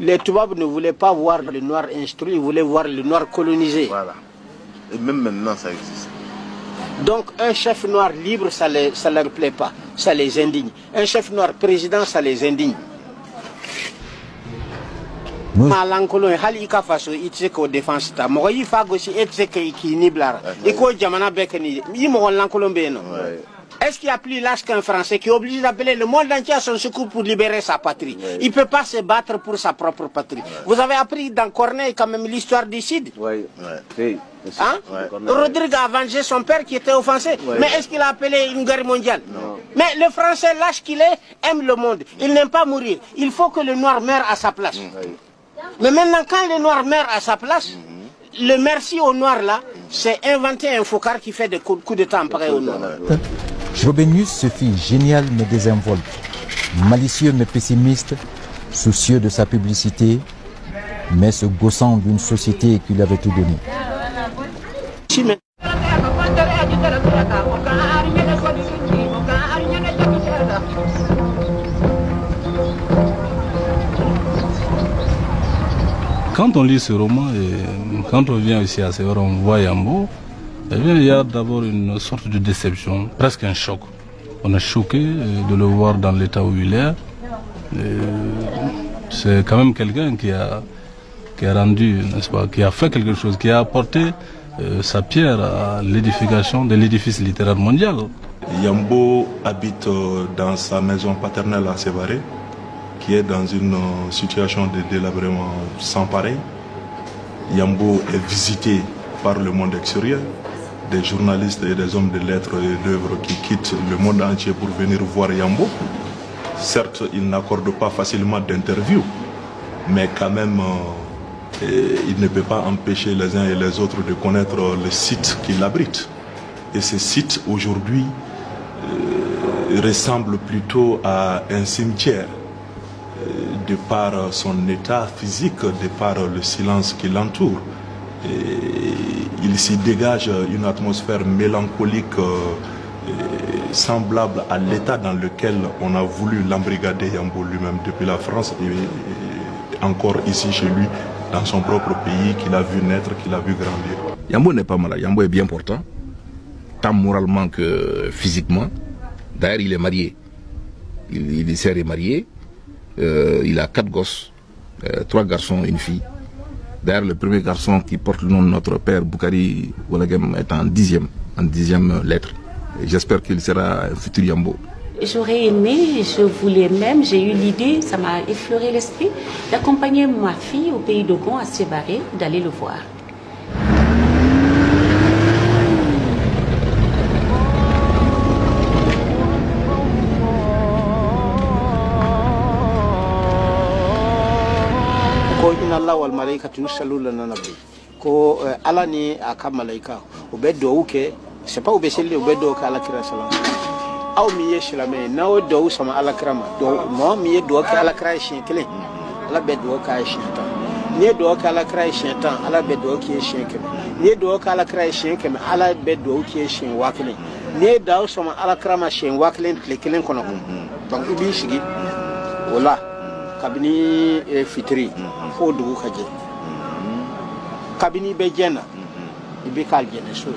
Les Toubabs ne voulaient pas voir le noir instruit, ils voulaient voir le noir colonisé. Voilà. Et même maintenant, ça existe. Donc un chef noir libre, ça ne leur plaît pas, ça les indigne. Un chef noir président, ça les indigne. Malankolon hali ka faso itse ko défense ta mo yi fa gosi etse ki ni blara iko jamana bekeni yi mo lankolon be no. Est-ce qu'il y a plus lâche qu'un Français qui est obligé d'appeler le monde entier à son secours pour libérer sa patrie? Il ne peut pas se battre pour sa propre patrie. Vous avez appris dans Corneille quand même l'histoire du Cid. Hein? Rodrigue a vengé son père qui était offensé. Mais est-ce qu'il a appelé une guerre mondiale? Non. Mais le Français lâche qu'il est aime le monde. Il n'aime pas mourir. Il faut que le noir meure à sa place. Mais maintenant quand le noir meurt à sa place, le merci au noir là, c'est inventer un focard qui fait des coups de temps pareil au noir. Frobenius se fit génial mais désinvolte, malicieux mais pessimiste, soucieux de sa publicité, mais se gaussant d'une société qui lui avait tout donné. Quand on lit ce roman et quand on vient ici à Sévère, on voit Yambo, il y a d'abord une sorte de déception, presque un choc. On est choqué de le voir dans l'état où il est. C'est quand même quelqu'un qui a rendu, n'est-ce pas, qui a fait quelque chose, qui a apporté sa pierre à l'édification de l'édifice littéraire mondial. Yambo habite dans sa maison paternelle à Sévaré, qui est dans une situation de délabrement sans pareil. Yambo est visité par le monde extérieur, des journalistes et des hommes de lettres et d'œuvres qui quittent le monde entier pour venir voir Yambo. Certes, il n'accorde pas facilement d'interviews, mais quand même, il ne peut pas empêcher les uns et les autres de connaître le site qui l'abrite. Et ce site, aujourd'hui, ressemble plutôt à un cimetière, de par son état physique, de par le silence qui l'entoure. Il s'y dégage une atmosphère mélancolique semblable à l'état dans lequel on a voulu l'embrigader Yambo lui-même depuis la France et encore ici chez lui, dans son propre pays qu'il a vu naître, qu'il a vu grandir. Yambo n'est pas malade, Yambo est bien portant, tant moralement que physiquement. D'ailleurs, il est marié. Il est marié. Il a 4 gosses, 3 garçons et une fille. D'ailleurs, le premier garçon qui porte le nom de notre père, Boukari Oualagem, est en 10e lettre. J'espère qu'il sera un futur Yambo. J'aurais aimé, je voulais même, j'ai eu l'idée, ça m'a effleuré l'esprit, d'accompagner ma fille au pays d'Ogon, à Sévaré, d'aller le voir. Allah wal malaikatu yusalluna ala nabi ko ala ni aka malaika o be do ke c'est pas obeseli o be do ka ala kira sallallahu aw mi yeshlame na o do sama ala krama do mo mi do ka ala kira shin kele ala be do ka shin ta ni do ka ala kira shin ta ala be do ke shin kele ni do ka ala kira shin kele ala be do ke shin wakele ni da sama ala krama shin wakele tlekelen kono donc ibi shigi wala kabini fitri fo dugu kaje kabini be jena ibe kal jena so